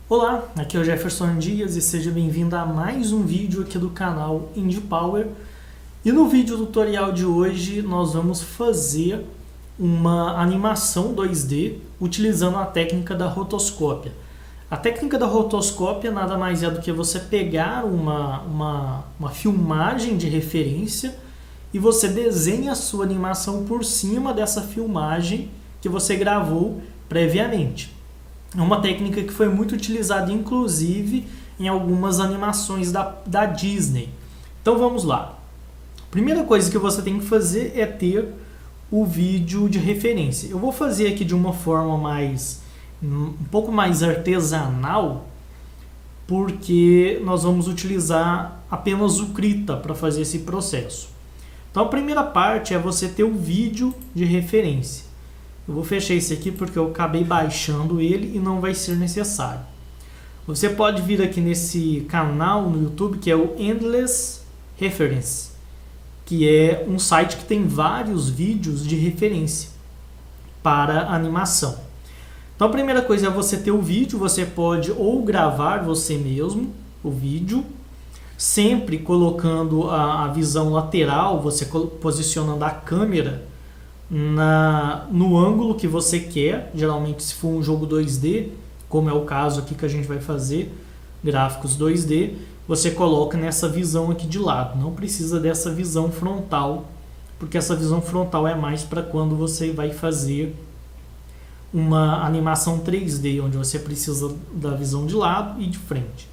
Olá, aqui é o Jefferson Dias e seja bem-vindo a mais um vídeo aqui do canal Indie Power. E no vídeo tutorial de hoje nós vamos fazer uma animação 2D utilizando a técnica da rotoscópia. A técnica da rotoscópia nada mais é do que você pegar uma filmagem de referência e você desenha a sua animação por cima dessa filmagem que você gravou previamente. É uma técnica que foi muito utilizada, inclusive, em algumas animações da Disney. Então vamos lá. A primeira coisa que você tem que fazer é ter o vídeo de referência. Eu vou fazer aqui de uma forma um pouco mais artesanal, porque nós vamos utilizar apenas o Krita para fazer esse processo. Então a primeira parte é você ter o vídeo de referência. Eu vou fechar esse aqui porque eu acabei baixando ele e não vai ser necessário. Você pode vir aqui nesse canal no YouTube que é o Endless Reference, que é um site que tem vários vídeos de referência para animação. Então a primeira coisa é você ter o vídeo, você pode ou gravar você mesmo o vídeo, sempre colocando a visão lateral, você posicionando a câmera no ângulo que você quer. Geralmente, se for um jogo 2D, como é o caso aqui que a gente vai fazer, gráficos 2D, você coloca nessa visão aqui de lado. Não precisa dessa visão frontal, porque essa visão frontal é mais para quando você vai fazer uma animação 3D, onde você precisa da visão de lado e de frente.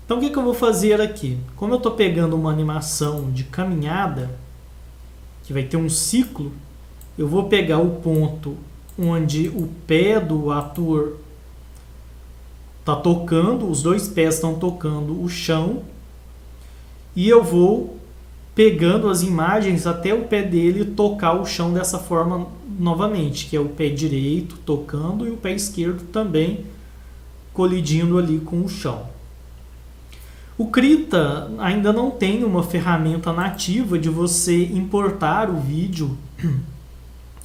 Então o que eu vou fazer aqui? Como eu estou pegando uma animação de caminhada, que vai ter um ciclo, eu vou pegar o ponto onde o pé do ator está tocando, os dois pés estão tocando o chão, e eu vou pegando as imagens até o pé dele tocar o chão dessa forma novamente, que é o pé direito tocando e o pé esquerdo também colidindo ali com o chão. O Krita ainda não tem uma ferramenta nativa de você importar o vídeo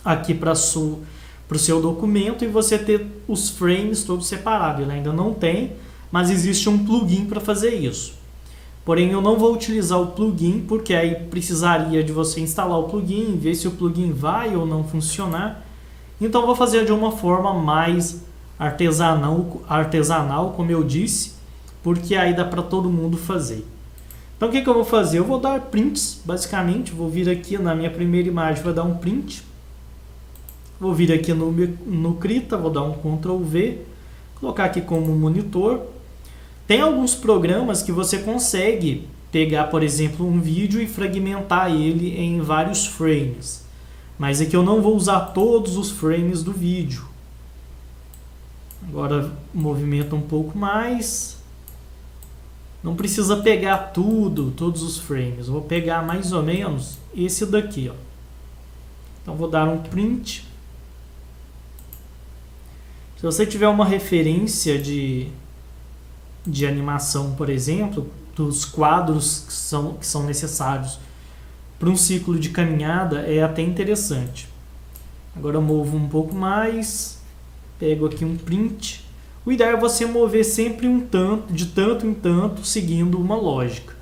aqui para o seu documento e você ter os frames todos separados. Ele ainda não tem, mas existe um plugin para fazer isso. Porém, eu não vou utilizar o plugin, porque aí precisaria de você instalar o plugin, ver se o plugin vai ou não funcionar. Então, eu vou fazer de uma forma mais artesanal, como eu disse, porque aí dá para todo mundo fazer. Então, o que eu vou fazer? Eu vou dar prints, basicamente. Vou vir aqui na minha primeira imagem, vou dar um print. Vou vir aqui no Krita, vou dar um Ctrl V, colocar aqui como monitor. Tem alguns programas que você consegue pegar, por exemplo, um vídeo e fragmentar ele em vários frames. Mas aqui eu não vou usar todos os frames do vídeo. Agora movimenta um pouco mais. Não precisa pegar todos os frames. Eu vou pegar mais ou menos esse daqui, ó. Então vou dar um print. Se você tiver uma referência de animação, por exemplo, dos quadros que são necessários para um ciclo de caminhada, é até interessante. Agora eu movo um pouco mais, pego aqui um print. O ideal é você mover sempre de tanto em tanto, seguindo uma lógica.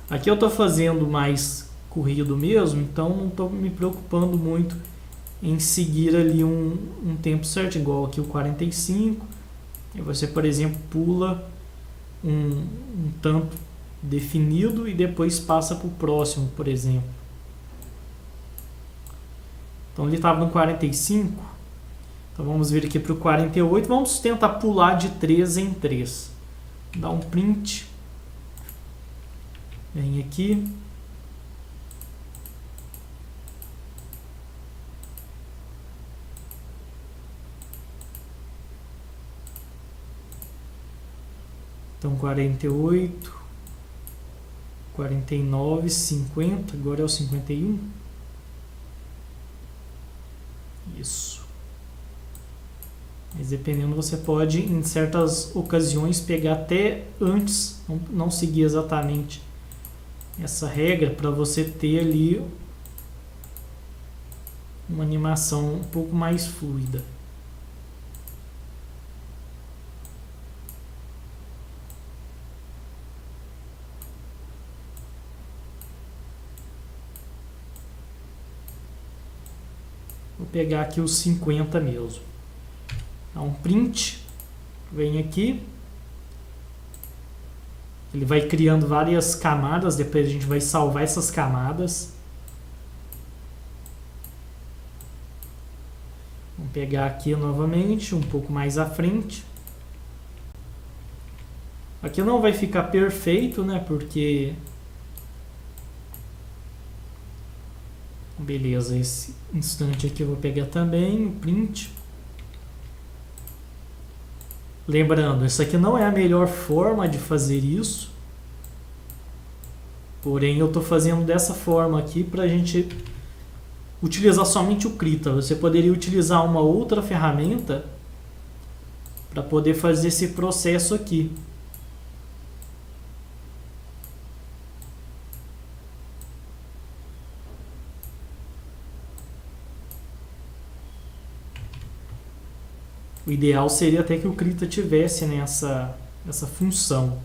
Aqui eu estou fazendo mais corrido mesmo, então não estou me preocupando muito em seguir ali um tempo certo, igual aqui o 45. E você, por exemplo, pula um tanto definido e depois passa para o próximo, por exemplo. Então ele estava no 45. Então vamos vir aqui para o 48. Vamos tentar pular de 3 em 3. Dá um print. Vem aqui. Então 48, 49, 50, agora é o 51. Isso. Mas dependendo, você pode em certas ocasiões pegar até antes, não seguir exatamente essa regra, para você ter ali uma animação um pouco mais fluida. Vou pegar aqui os 50 mesmo. Dá um print, vem aqui. Ele vai criando várias camadas, depois a gente vai salvar essas camadas. Vamos pegar aqui novamente, um pouco mais à frente. Aqui não vai ficar perfeito, né? Porque... Beleza, esse instante aqui eu vou pegar também o print. Lembrando, essa aqui não é a melhor forma de fazer isso. Porém, eu estou fazendo dessa forma aqui para a gente utilizar somente o Krita. Você poderia utilizar uma outra ferramenta para poder fazer esse processo aqui. O ideal seria até que o Krita tivesse essa função.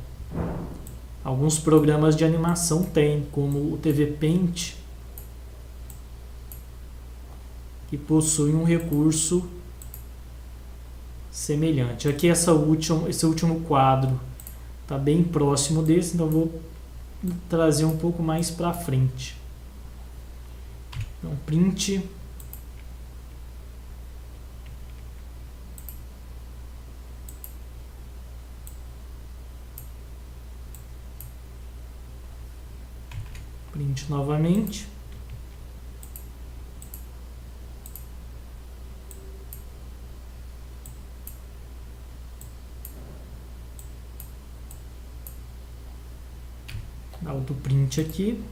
Alguns programas de animação têm, como o TV Paint, que possui um recurso semelhante. Aqui esse último quadro está bem próximo desse, então eu vou trazer um pouco mais para frente. Então, print. Print novamente. Dá outro print aqui.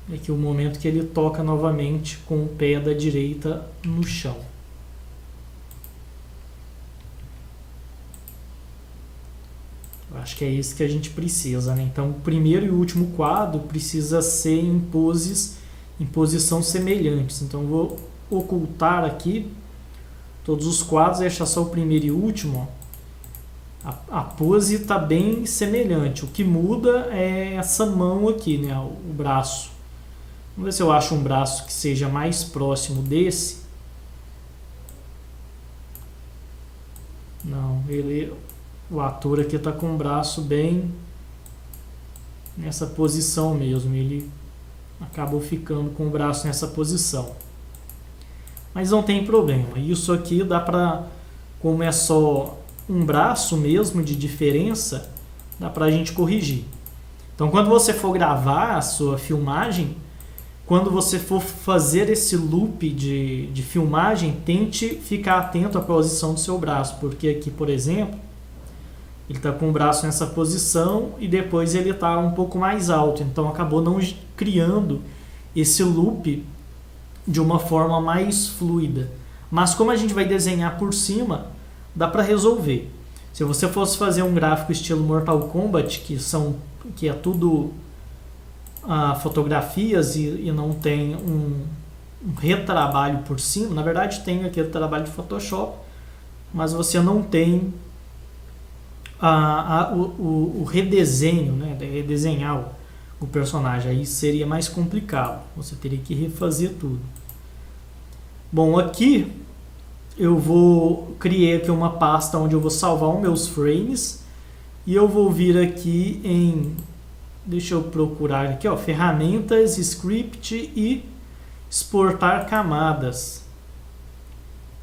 E aqui o momento que ele toca novamente com o pé da direita no chão. Acho que é isso que a gente precisa, né? Então, o primeiro e o último quadro precisa ser em posição semelhantes. Então, eu vou ocultar aqui todos os quadros e deixar só o primeiro e o último. Ó. A pose está bem semelhante. O que muda é essa mão aqui, né? O braço. Vamos ver se eu acho um braço que seja mais próximo desse. Não, o ator aqui está com o braço bem nessa posição mesmo. Ele acabou ficando com o braço nessa posição. Mas não tem problema. Isso aqui dá para, como é só um braço mesmo de diferença, dá para a gente corrigir. Então, quando você for gravar a sua filmagem, quando você for fazer esse loop de filmagem, tente ficar atento à posição do seu braço. Porque aqui, por exemplo, ele está com o braço nessa posição e depois ele está um pouco mais alto. Então acabou não criando esse loop de uma forma mais fluida. Mas como a gente vai desenhar por cima, dá para resolver. Se você fosse fazer um gráfico estilo Mortal Kombat, que é tudo fotografias e não tem um retrabalho por cima, na verdade tem aquele trabalho de Photoshop, mas você não tem o redesenho, né, de redesenhar o personagem. Aí seria mais complicado, você teria que refazer tudo. Bom, aqui eu criei aqui uma pasta onde eu vou salvar os meus frames e eu vou vir aqui deixa eu procurar aqui, ó, ferramentas, script e exportar camadas.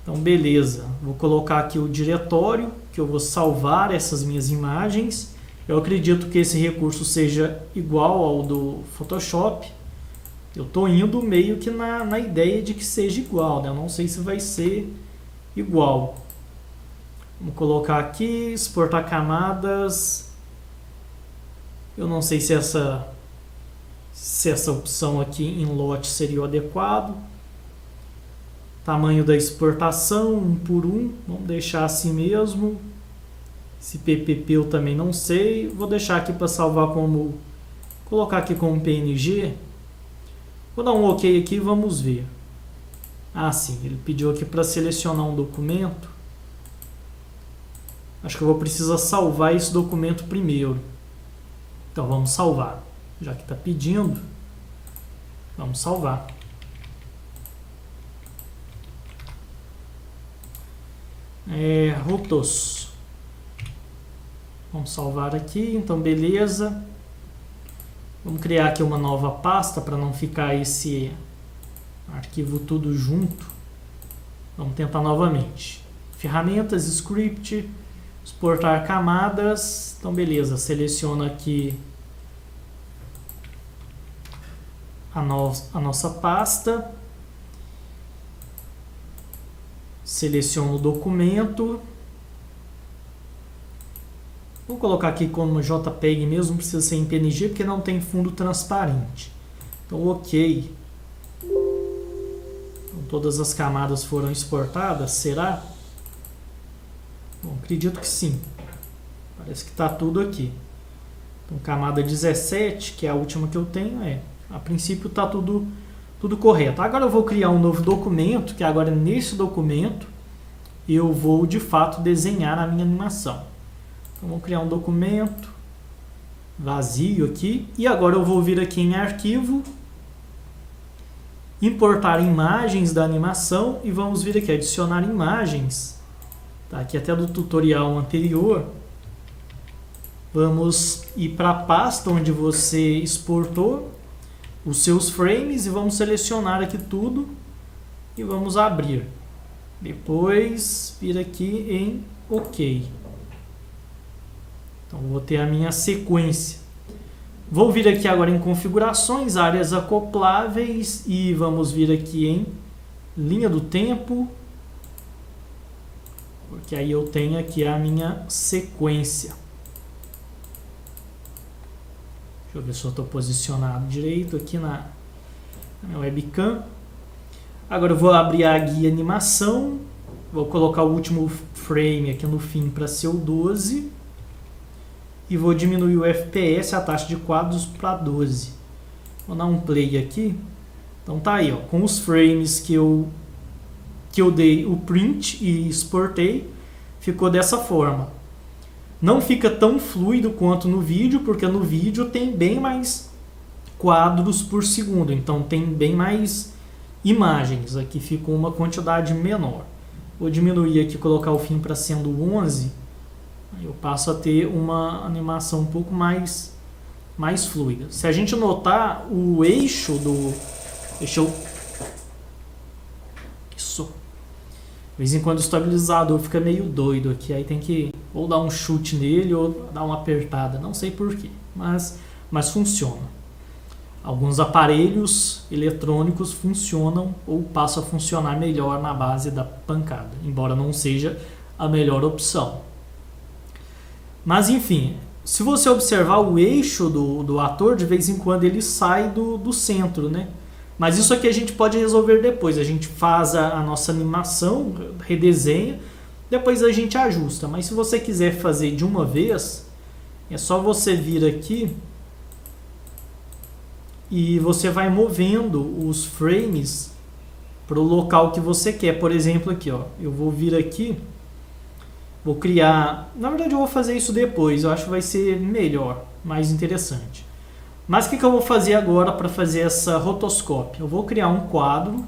Então, beleza. Vou colocar aqui o diretório que eu vou salvar essas minhas imagens. Eu acredito que esse recurso seja igual ao do Photoshop. Eu estou indo meio que na ideia de que seja igual, né? Eu não sei se vai ser igual. Vamos colocar aqui, exportar camadas. Eu não sei se essa opção aqui em lote seria o adequado. Tamanho da exportação, 1 por 1. Vamos deixar assim mesmo. Esse PPP eu também não sei. Vou deixar aqui para salvar como... Colocar aqui como PNG. Vou dar um OK aqui e vamos ver. Ah, sim. Ele pediu aqui para selecionar um documento. Acho que eu vou precisar salvar esse documento primeiro. Então vamos salvar. já que está pedindo. Vamos salvar. Rotos. Vamos salvar aqui, então beleza. Vamos criar aqui uma nova pasta para não ficar esse arquivo tudo junto. Vamos tentar novamente. Ferramentas, script, exportar camadas. Então beleza, seleciona aqui a nossa pasta. Seleciono o documento. Vou colocar aqui como JPEG mesmo, não precisa ser em PNG porque não tem fundo transparente. Então ok. Então, todas as camadas foram exportadas, será? Bom, acredito que sim. Parece que está tudo aqui. Então camada 17, que é a última que eu tenho, a princípio está tudo correto. Agora eu vou criar um novo documento, que agora nesse documento eu vou de fato desenhar a minha animação. Então vou criar um documento vazio aqui e agora eu vou vir aqui em arquivo, importar imagens da animação e vamos vir aqui adicionar imagens. Tá, aqui até do tutorial anterior. Vamos ir para a pasta onde você exportou os seus frames e vamos selecionar aqui tudo e vamos abrir. Depois vir aqui em OK. Então vou ter a minha sequência. Vou vir aqui agora em configurações, áreas acopláveis e vamos vir aqui em linha do tempo, porque aí eu tenho aqui a minha sequência. Deixa eu ver se eu estou posicionado direito aqui na minha webcam. Agora eu vou abrir a guia animação. Vou colocar o último frame aqui no fim para ser o 12. E vou diminuir o FPS, a taxa de quadros, para 12. Vou dar um play aqui. Então tá aí, ó, com os frames que eu dei o print e exportei, ficou dessa forma. Não fica tão fluido quanto no vídeo, porque no vídeo tem bem mais quadros por segundo, então tem bem mais imagens. Aqui ficou uma quantidade menor. Vou diminuir aqui, colocar o fim para sendo 11. Aí eu passo a ter uma animação um pouco mais fluida. Se a gente notar o eixo do... Deixa eu... Isso. De vez em quando o estabilizador fica meio doido aqui. Aí tem que ou dar um chute nele ou dar uma apertada. Não sei porquê, mas funciona. Alguns aparelhos eletrônicos funcionam ou passam a funcionar melhor na base da pancada. Embora não seja a melhor opção. Mas enfim, se você observar o eixo do ator, de vez em quando ele sai do centro, né? Mas isso aqui a gente pode resolver depois. A gente faz a nossa animação, redesenha, depois a gente ajusta. Mas se você quiser fazer de uma vez, é só você vir aqui e você vai movendo os frames para o local que você quer. Por exemplo, aqui, ó, eu vou vir aqui. Vou criar... Na verdade eu vou fazer isso depois. Eu acho que vai ser melhor, mais interessante. Mas o que eu vou fazer agora para fazer essa rotoscópia? Eu vou criar um quadro,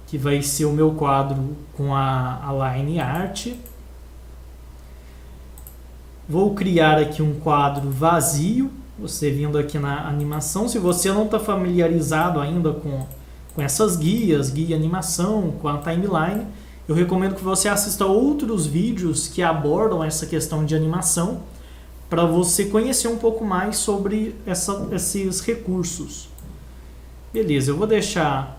que vai ser o meu quadro com a line art. Vou criar aqui um quadro vazio. Você vindo aqui na animação. Se você não está familiarizado ainda com essas guias, guia animação, com a timeline... Eu recomendo que você assista outros vídeos que abordam essa questão de animação para você conhecer um pouco mais sobre esses recursos. Beleza, eu vou deixar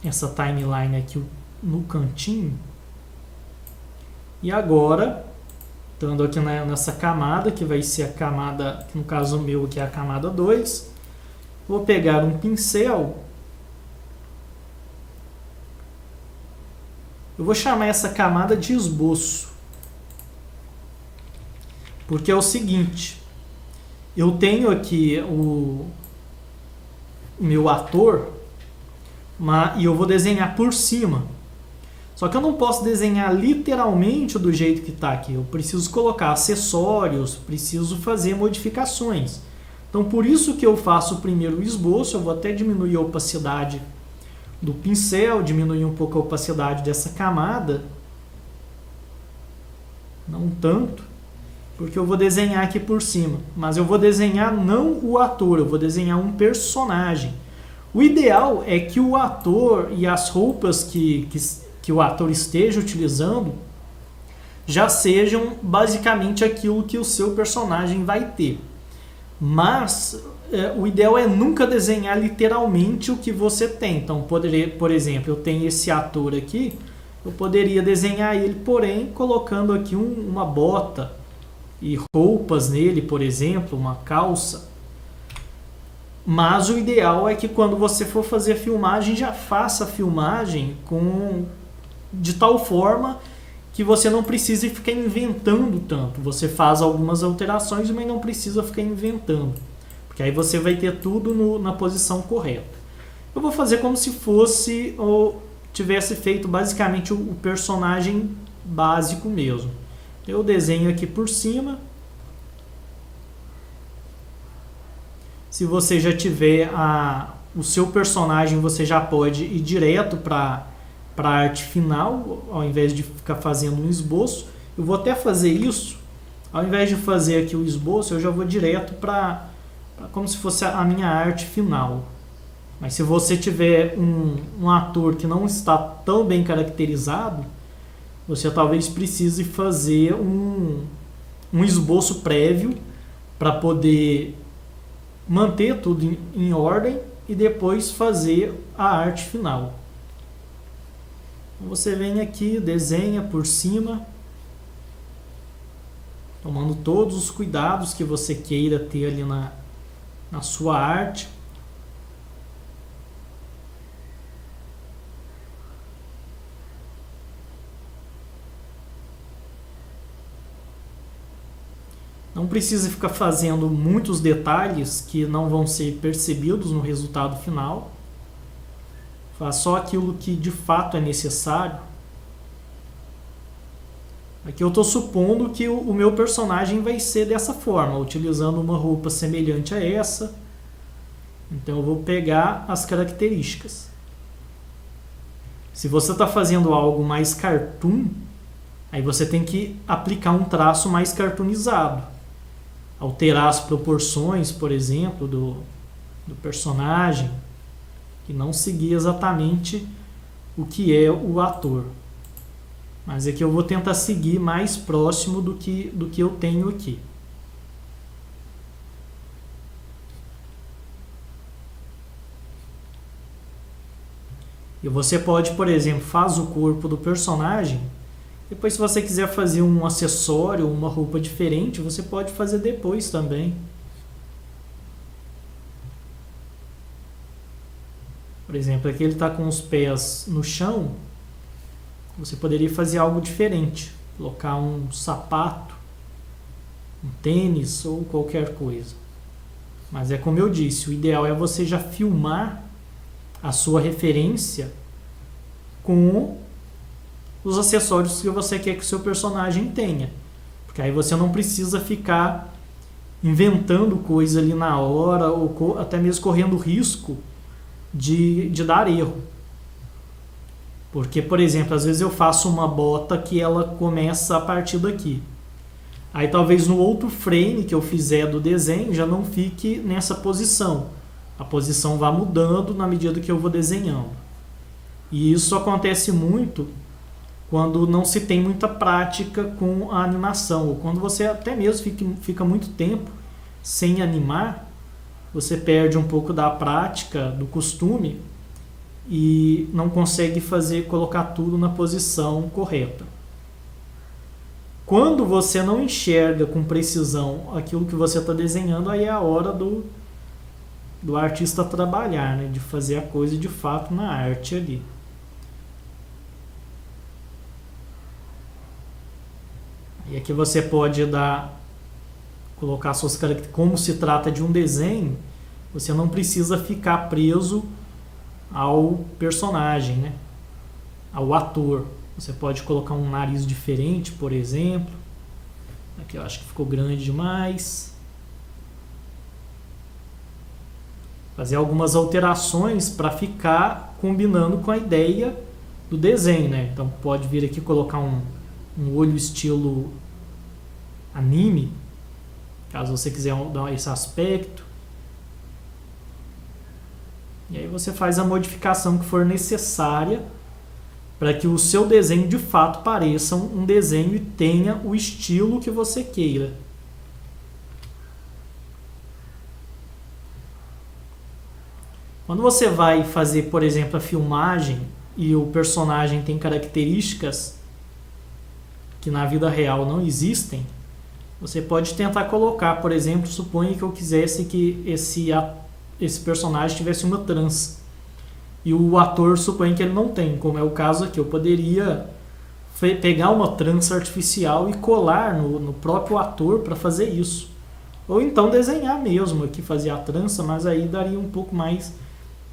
essa timeline aqui no cantinho. E agora, estando aqui nessa camada, que vai ser a camada, que no caso meu aqui é a camada 2, vou pegar um pincel. Eu vou chamar essa camada de esboço, porque é o seguinte, eu tenho aqui o meu ator e eu vou desenhar por cima. Só que eu não posso desenhar literalmente do jeito que está aqui. Eu preciso colocar acessórios, preciso fazer modificações. Então, por isso que eu faço primeiro o esboço. Eu vou até diminuir a opacidade do pincel, diminuir um pouco a opacidade dessa camada. Não tanto, porque eu vou desenhar aqui por cima. Mas eu vou desenhar não o ator, eu vou desenhar um personagem. O ideal é que o ator e as roupas que o ator esteja utilizando já sejam basicamente aquilo que o seu personagem vai ter. Mas o ideal é nunca desenhar literalmente o que você tem. Então, por exemplo, eu tenho esse ator aqui, eu poderia desenhar ele, porém, colocando aqui uma bota e roupas nele, por exemplo, uma calça. Mas o ideal é que quando você for fazer a filmagem, já faça a filmagem de tal forma que você não precise ficar inventando tanto. Você faz algumas alterações, mas não precisa ficar inventando, porque aí você vai ter tudo na posição correta. Eu vou fazer como se fosse ou tivesse feito basicamente o personagem básico mesmo. Eu desenho aqui por cima. Se você já tiver o seu personagem, você já pode ir direto para a arte final, ao invés de ficar fazendo um esboço. Eu vou até fazer isso. Ao invés de fazer aqui o esboço, eu já vou direto para como se fosse a minha arte final. Mas se você tiver um ator que não está tão bem caracterizado, você talvez precise fazer um esboço prévio para poder manter tudo em ordem e depois fazer a arte final. Você vem aqui, desenha por cima, tomando todos os cuidados que você queira ter ali na sua arte. Não precisa ficar fazendo muitos detalhes que não vão ser percebidos no resultado final. Faz só aquilo que de fato é necessário. Aqui eu estou supondo que o meu personagem vai ser dessa forma, utilizando uma roupa semelhante a essa. Então eu vou pegar as características. Se você está fazendo algo mais cartoon, aí você tem que aplicar um traço mais cartoonizado. Alterar as proporções, por exemplo, do personagem, que não seguir exatamente o que é o ator. Mas aqui eu vou tentar seguir mais próximo do que eu tenho aqui. E você pode, por exemplo, faz o corpo do personagem. Depois, se você quiser fazer um acessório, uma roupa diferente, você pode fazer depois também. Por exemplo, aqui ele está com os pés no chão. Você poderia fazer algo diferente. Colocar um sapato, um tênis ou qualquer coisa. Mas é como eu disse, o ideal é você já filmar a sua referência com os acessórios que você quer que o seu personagem tenha. Porque aí você não precisa ficar inventando coisa ali na hora ou até mesmo correndo risco de dar erro. Porque, por exemplo, às vezes eu faço uma bota que ela começa a partir daqui. Aí talvez no outro frame que eu fizer do desenho já não fique nessa posição. A posição vai mudando na medida que eu vou desenhando. E isso acontece muito quando não se tem muita prática com a animação, ou quando você até mesmo fica muito tempo sem animar, você perde um pouco da prática, do costume, e não consegue colocar tudo na posição correta. Quando você não enxerga com precisão aquilo que você está desenhando, aí é a hora do artista trabalhar, né? De fazer a coisa de fato na arte ali. E aqui você pode colocar suas características. Como se trata de um desenho, você não precisa ficar preso ao personagem, né? Ao ator. Você pode colocar um nariz diferente, por exemplo. Aqui eu acho que ficou grande demais. Fazer algumas alterações para ficar combinando com a ideia do desenho, né? Então pode vir aqui colocar um olho estilo anime, caso você quiser dar esse aspecto. E aí você faz a modificação que for necessária para que o seu desenho de fato pareça um desenho e tenha o estilo que você queira. Quando você vai fazer, por exemplo, a filmagem e o personagem tem características que na vida real não existem, você pode tentar colocar, por exemplo, suponha que eu quisesse que esse personagem tivesse uma trança e o ator suponha que ele não tem, como é o caso aqui. Eu poderia pegar uma trança artificial e colar no próprio ator para fazer isso. Ou então desenhar mesmo aqui, fazer a trança, mas aí daria um pouco mais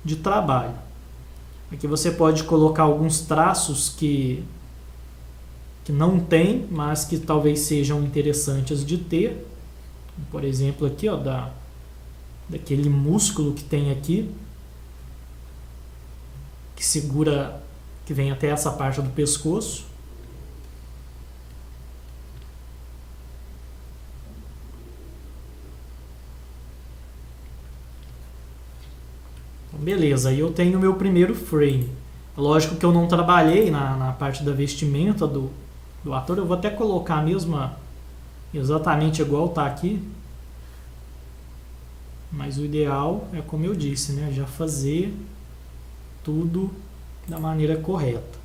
de trabalho. Aqui você pode colocar alguns traços que não tem, mas que talvez sejam interessantes de ter. Por exemplo aqui, ó, daquele músculo que tem aqui, que segura, que vem até essa parte do pescoço. Então, beleza, aí eu tenho o meu primeiro frame. Lógico que eu não trabalhei na parte da vestimenta do ator. Eu vou até colocar a mesma, exatamente igual está aqui. Mas o ideal é, como eu disse, né, já fazer tudo da maneira correta.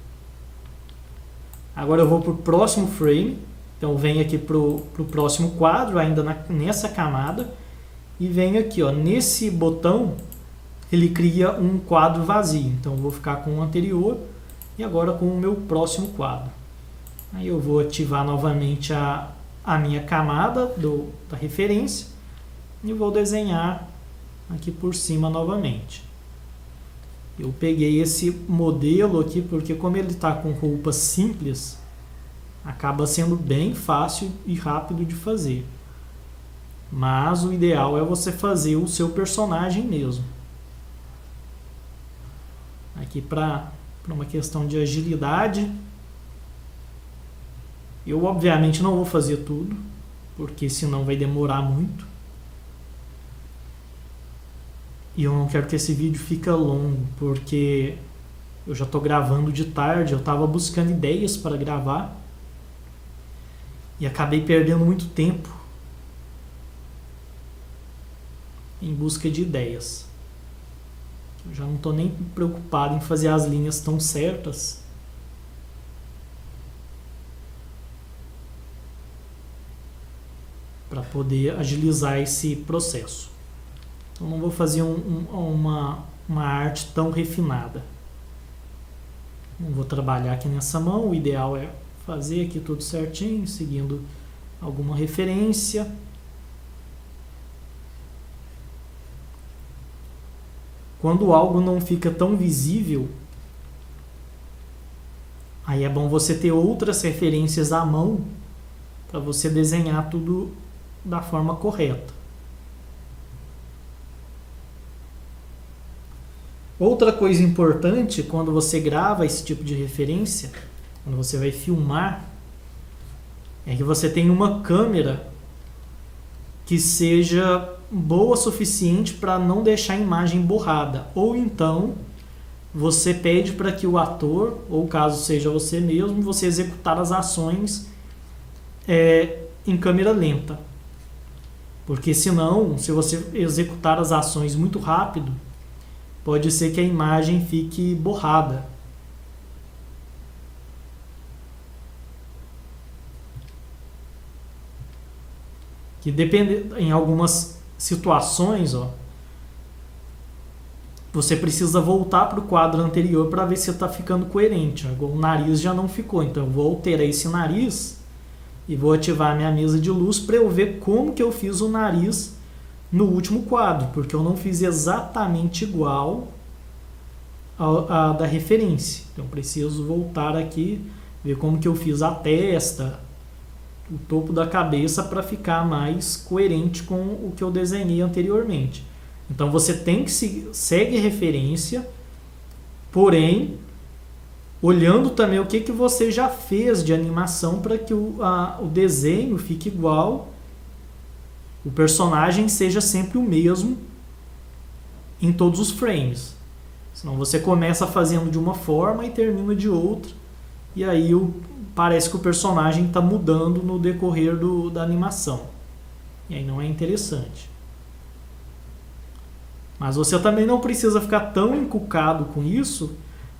Agora eu vou para o próximo frame. Então venho aqui para o próximo quadro, ainda nessa camada. E venho aqui, ó, nesse botão, ele cria um quadro vazio. Então eu vou ficar com o anterior e agora com o meu próximo quadro. Aí eu vou ativar novamente a minha camada da referência e vou desenhar aqui por cima novamente. Eu peguei esse modelo aqui porque, como ele está com roupas simples, acaba sendo bem fácil e rápido de fazer. Mas o ideal é você fazer o seu personagem mesmo. Aqui para uma questão de agilidade, eu obviamente não vou fazer tudo, porque senão vai demorar muito. E eu não quero que esse vídeo fique longo, porque eu já estou gravando de tarde, eu estava buscando ideias para gravar e acabei perdendo muito tempo em busca de ideias. Eu já não estou nem preocupado em fazer as linhas tão certas. Para poder agilizar esse processo. Então não vou fazer uma arte tão refinada. Não vou trabalhar aqui nessa mão. O ideal é fazer aqui tudo certinho, seguindo alguma referência. Quando algo não fica tão visível, aí é bom você ter outras referências à mão para você desenhar tudo da forma correta. Outra coisa importante quando você grava esse tipo de referência, quando você vai filmar, é que você tenha uma câmera que seja boa o suficiente para não deixar a imagem borrada. Ou então você pede para que o ator, ou caso seja você mesmo, você executar as ações em câmera lenta. Porque senão, se você executar as ações muito rápido, pode ser que a imagem fique borrada. Que depende, em algumas situações, ó, você precisa voltar para o quadro anterior para ver se está ficando coerente. Ó. O nariz já não ficou, então eu vou alterar esse nariz e vou ativar a minha mesa de luz para eu ver como que eu fiz o nariz no último quadro, porque eu não fiz exatamente igual a da referência. Então preciso voltar aqui, ver como que eu fiz a testa, o topo da cabeça, para ficar mais coerente com o que eu desenhei anteriormente. Então você tem que segue referência, porém olhando também o que você já fez de animação para que o desenho fique igual, o personagem seja sempre o mesmo em todos os frames. Senão você começa fazendo de uma forma e termina de outra, e aí parece que o personagem está mudando no decorrer da animação. E aí não é interessante. Mas você também não precisa ficar tão encucado com isso,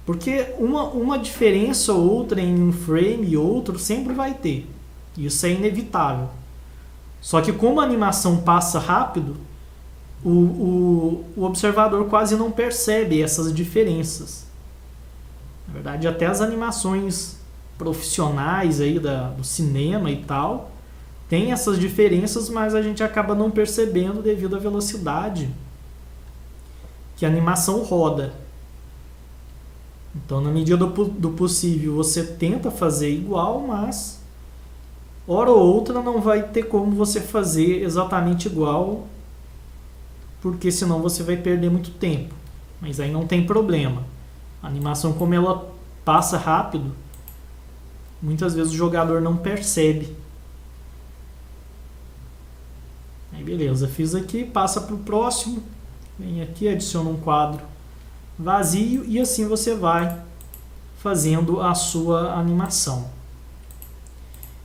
porque uma diferença ou outra em um frame e outro sempre vai ter. Isso é inevitável. Só que como a animação passa rápido, o observador quase não percebe essas diferenças. Na verdade, até as animações profissionais aí do cinema e tal tem essas diferenças, mas a gente acaba não percebendo devido à velocidade que a animação roda. Então, na medida do possível, você tenta fazer igual, mas hora ou outra não vai ter como você fazer exatamente igual, porque senão você vai perder muito tempo. Mas aí não tem problema. A animação, como ela passa rápido, muitas vezes o jogador não percebe. Aí beleza, fiz aqui, passa para o próximo. Vem aqui, adiciona um quadro vazio e assim você vai fazendo a sua animação.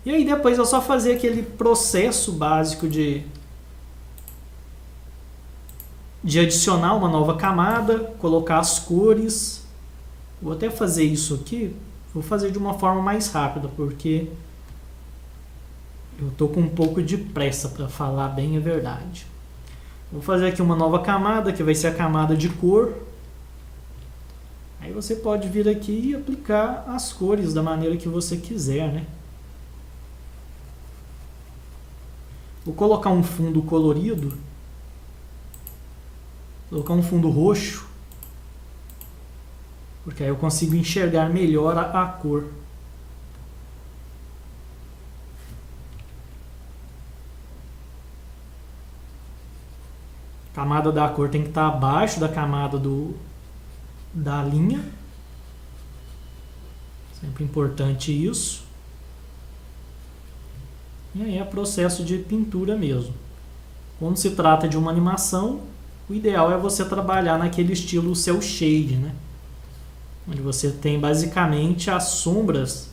E aí depois é só fazer aquele processo básico de adicionar uma nova camada, colocar as cores. Vou até fazer isso aqui, vou fazer de uma forma mais rápida, porque eu estou com um pouco de pressa para falar bem a verdade. Vou fazer aqui uma nova camada, que vai ser a camada de cor. Aí você pode vir aqui e aplicar as cores da maneira que você quiser, né? Vou colocar um fundo colorido. Vou colocar um fundo roxo, porque aí eu consigo enxergar melhor a cor. A camada da cor tem que estar abaixo da camada da linha. Sempre importante isso. E aí é processo de pintura mesmo. Quando se trata de uma animação, o ideal é você trabalhar naquele estilo cel shade, né? Onde você tem basicamente as sombras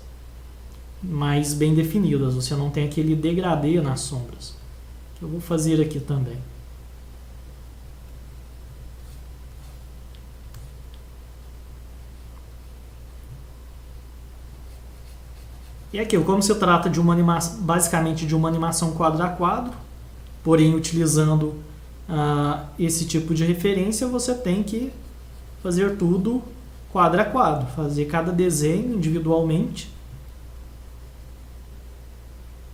mais bem definidas. Você não tem aquele degradê nas sombras. Que eu vou fazer aqui também. E aqui, como se trata de uma animação, basicamente de uma animação quadro a quadro, porém utilizando esse tipo de referência, você tem que fazer tudo quadro a quadro, fazer cada desenho individualmente,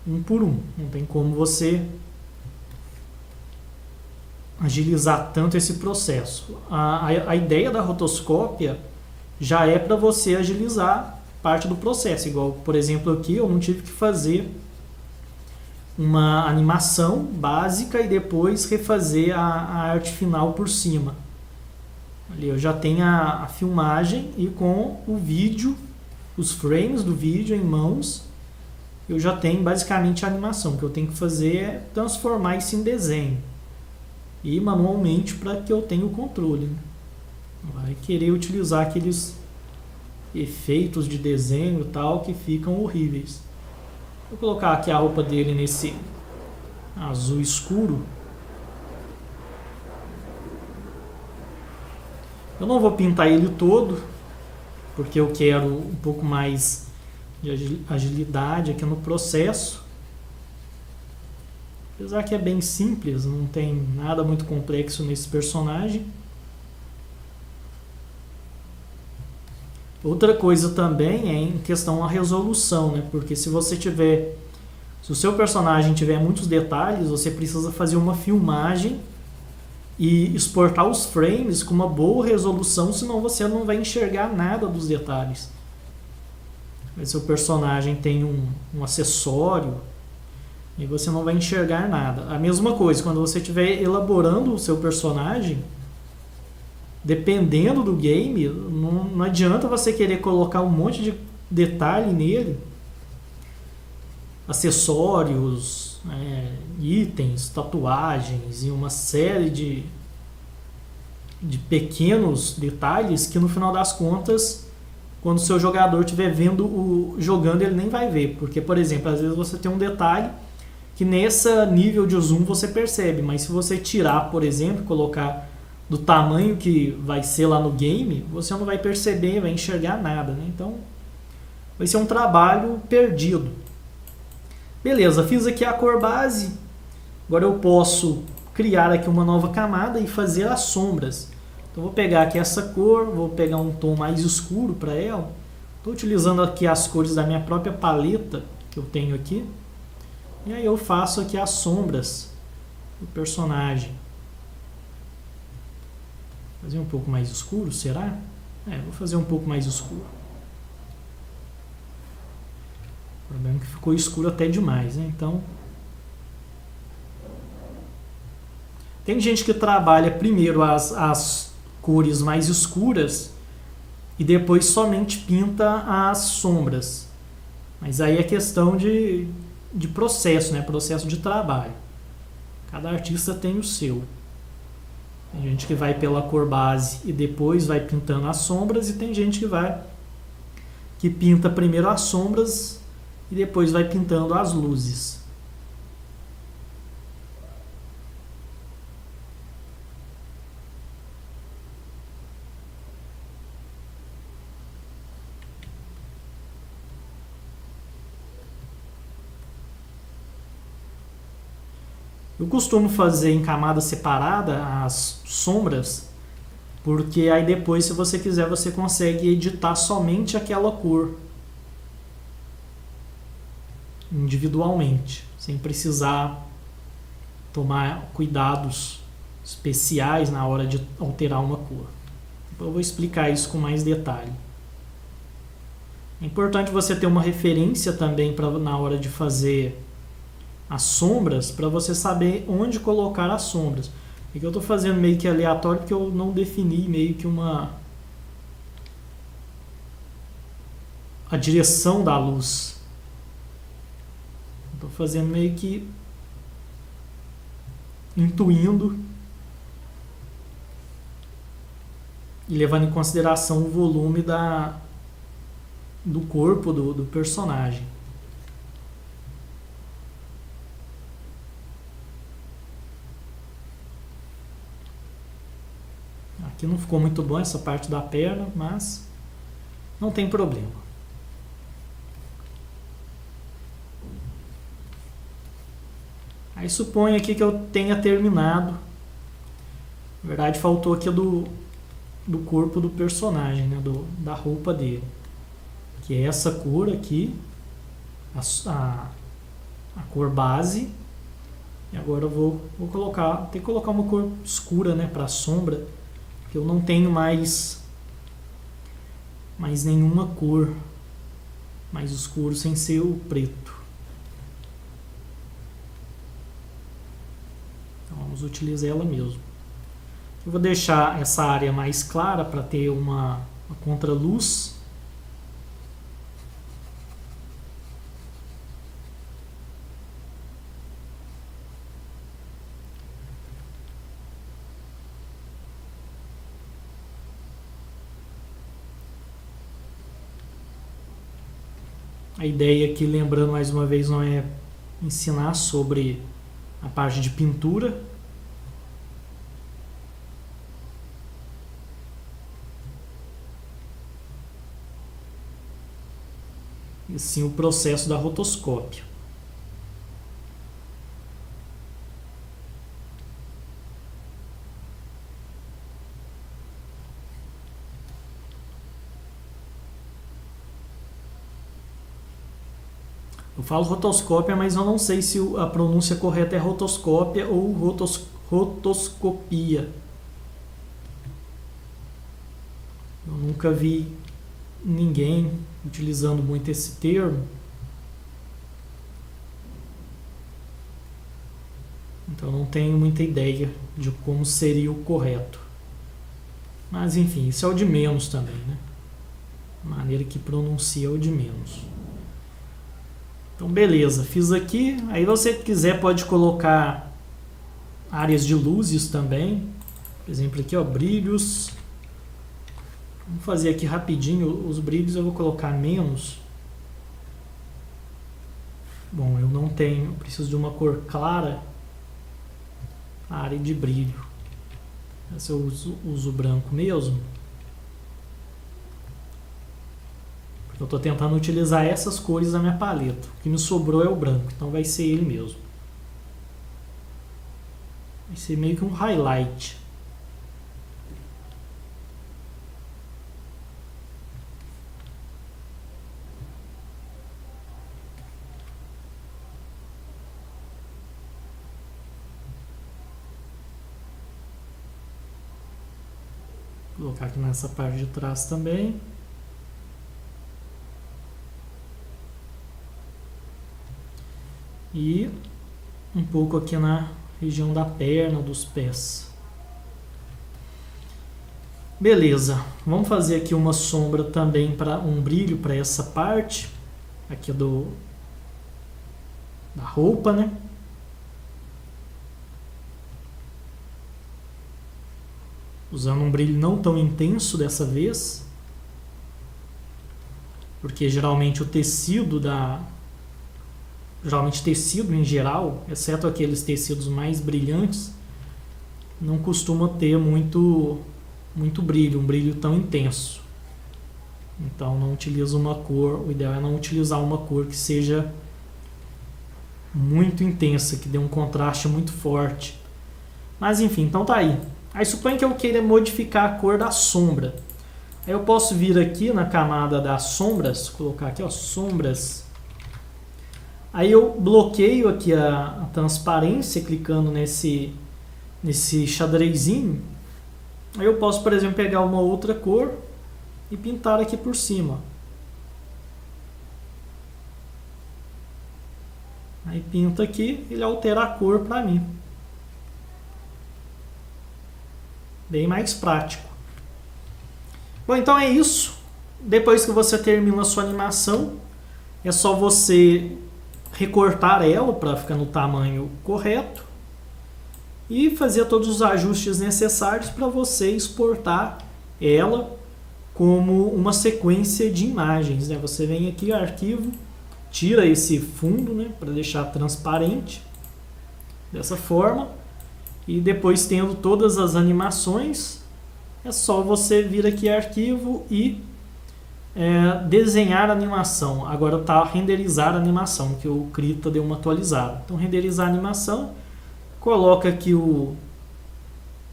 um por um. Não tem como você agilizar tanto esse processo. A ideia da rotoscópia já é para você agilizar parte do processo, igual, por exemplo, aqui eu não tive que fazer uma animação básica e depois refazer a arte final por cima. Ali eu já tenho a filmagem e com o vídeo, os frames do vídeo em mãos, eu já tenho basicamente a animação. O que eu tenho que fazer é transformar isso em desenho e manualmente para que eu tenha o controle, né? Vai querer utilizar aqueles efeitos de desenho e tal que ficam horríveis. Vou colocar aqui a roupa dele nesse azul escuro. Eu não vou pintar ele todo, porque eu quero um pouco mais de agilidade aqui no processo. Apesar que é bem simples, não tem nada muito complexo nesse personagem. Outra coisa também é em questão da resolução, né? Porque se o seu personagem tiver muitos detalhes, você precisa fazer uma filmagem e exportar os frames com uma boa resolução, senão você não vai enxergar nada dos detalhes. Mas seu personagem tem um acessório e você não vai enxergar nada. A mesma coisa, quando você estiver elaborando o seu personagem, dependendo do game, não adianta você querer colocar um monte de detalhe nele, acessórios, itens, tatuagens e uma série de pequenos detalhes que no final das contas, quando o seu jogador estiver jogando, ele nem vai ver. Porque, por exemplo, às vezes você tem um detalhe que nesse nível de zoom você percebe, mas se você tirar, por exemplo, colocar do tamanho que vai ser lá no game, você não vai perceber, vai enxergar nada, né? Então vai ser um trabalho perdido. Beleza, fiz aqui a cor base. Agora eu posso criar aqui uma nova camada e fazer as sombras. Então vou pegar aqui essa cor, vou pegar um tom mais escuro para ela. Estou utilizando aqui as cores da minha própria paleta que eu tenho aqui. E aí eu faço aqui as sombras do personagem. Fazer um pouco mais escuro, será? Vou fazer um pouco mais escuro. O problema é que ficou escuro até demais, né? Então, tem gente que trabalha primeiro as cores mais escuras e depois somente pinta as sombras. Mas aí é questão de processo, né? Processo de trabalho. Cada artista tem o seu. Tem gente que vai pela cor base e depois vai pintando as sombras, e tem gente que pinta primeiro as sombras e depois vai pintando as luzes. Eu costumo fazer em camada separada as sombras, porque aí depois, se você quiser, você consegue editar somente aquela cor individualmente, sem precisar tomar cuidados especiais na hora de alterar uma cor. Eu vou explicar isso com mais detalhe. É importante você ter uma referência também na hora de fazer as sombras, para você saber onde colocar as sombras. É que eu estou fazendo meio que aleatório porque eu não defini meio que a direção da luz. Estou fazendo meio que intuindo e levando em consideração o volume do corpo do personagem. Aqui não ficou muito bom essa parte da perna, mas não tem problema. Aí suponho aqui que eu tenha terminado. Na verdade, faltou aqui do corpo do personagem, né? Da roupa dele. Que é essa cor aqui, a cor base. E agora eu vou colocar, tem que colocar uma cor escura, né, para a sombra. Que eu não tenho mais nenhuma cor mais escuro sem ser o preto. Então vamos utilizar ela mesmo. Eu vou deixar essa área mais clara para ter uma contraluz. A ideia aqui, lembrando mais uma vez, não é ensinar sobre a parte de pintura. E sim o processo da rotoscópia. Eu falo rotoscópia, mas eu não sei se a pronúncia correta é rotoscópia ou rotoscopia. Eu nunca vi ninguém utilizando muito esse termo. Então não tenho muita ideia de como seria o correto. Mas enfim, isso é o de menos também, né? A maneira que pronuncia é o de menos. Então beleza, fiz aqui. Aí você quiser pode colocar áreas de luzes também. Por exemplo aqui, ó, brilhos. Vamos fazer aqui rapidinho. Os brilhos eu vou colocar menos. Bom, eu não tenho, eu preciso de uma cor clara. A área de brilho. Essa eu uso branco mesmo. Porque eu estou tentando utilizar essas cores na minha paleta. O que me sobrou é o branco, então vai ser ele mesmo. Vai ser meio que um highlight. Vou colocar aqui nessa parte de trás também. E um pouco aqui na região da perna, dos pés. Beleza, vamos fazer aqui uma sombra também, para um brilho para essa parte aqui da roupa, né? Usando um brilho não tão intenso dessa vez, porque geralmente o tecido tecido em geral, exceto aqueles tecidos mais brilhantes, não costuma ter muito brilho, um brilho tão intenso. Então não utiliza uma cor, o ideal é não utilizar uma cor que seja muito intensa, que dê um contraste muito forte. Mas enfim, então tá aí. Aí suponha que eu queira modificar a cor da sombra. Aí eu posso vir aqui na camada das sombras, colocar aqui, ó, sombras. Aí eu bloqueio aqui a transparência, clicando nesse xadrezinho. Aí eu posso, por exemplo, pegar uma outra cor e pintar aqui por cima. Aí pinta aqui, ele altera a cor para mim. Bem mais prático. Bom, então é isso. Depois que você termina a sua animação, é só você recortar ela para ficar no tamanho correto e fazer todos os ajustes necessários para você exportar ela como uma sequência de imagens, né? Você vem aqui, arquivo, tira esse fundo, né, para deixar transparente dessa forma. E depois, tendo todas as animações, é só você vir aqui arquivo e desenhar a animação. Agora está renderizar a animação, que o Krita deu uma atualizada. Então renderizar a animação, coloca aqui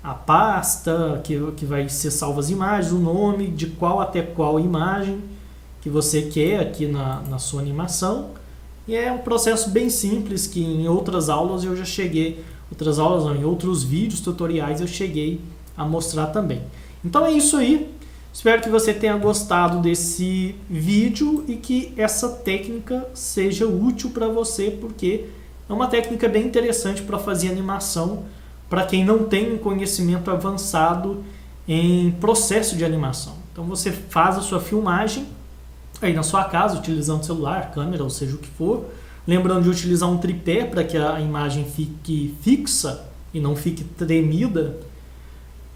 a pasta que vai ser salva as imagens, o nome de qual até qual imagem que você quer aqui na sua animação. E é um processo bem simples que em outras aulas eu já cheguei, em outros vídeos tutoriais eu cheguei a mostrar também. Então é isso aí. Espero que você tenha gostado desse vídeo e que essa técnica seja útil para você, porque é uma técnica bem interessante para fazer animação para quem não tem um conhecimento avançado em processo de animação. Então você faz a sua filmagem aí na sua casa, utilizando celular, câmera, ou seja o que for. Lembrando de utilizar um tripé para que a imagem fique fixa e não fique tremida.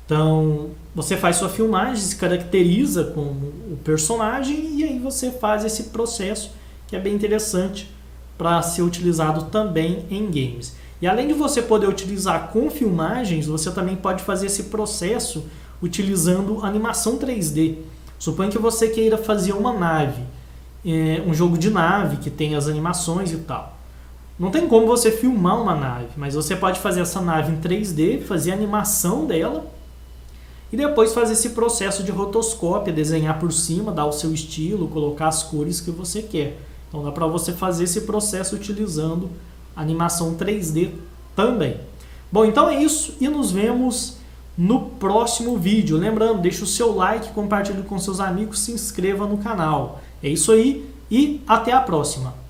Então, você faz sua filmagem, se caracteriza como o personagem e aí você faz esse processo que é bem interessante para ser utilizado também em games. E além de você poder utilizar com filmagens, você também pode fazer esse processo utilizando animação 3D. Suponha que você queira fazer uma nave, um jogo de nave que tem as animações e tal. Não tem como você filmar uma nave, mas você pode fazer essa nave em 3D, fazer a animação dela e depois fazer esse processo de rotoscópia, desenhar por cima, dar o seu estilo, colocar as cores que você quer. Então dá para você fazer esse processo utilizando animação 3D também. Bom, então é isso e nos vemos no próximo vídeo. Lembrando, deixa o seu like, compartilhe com seus amigos, se inscreva no canal. É isso aí e até a próxima.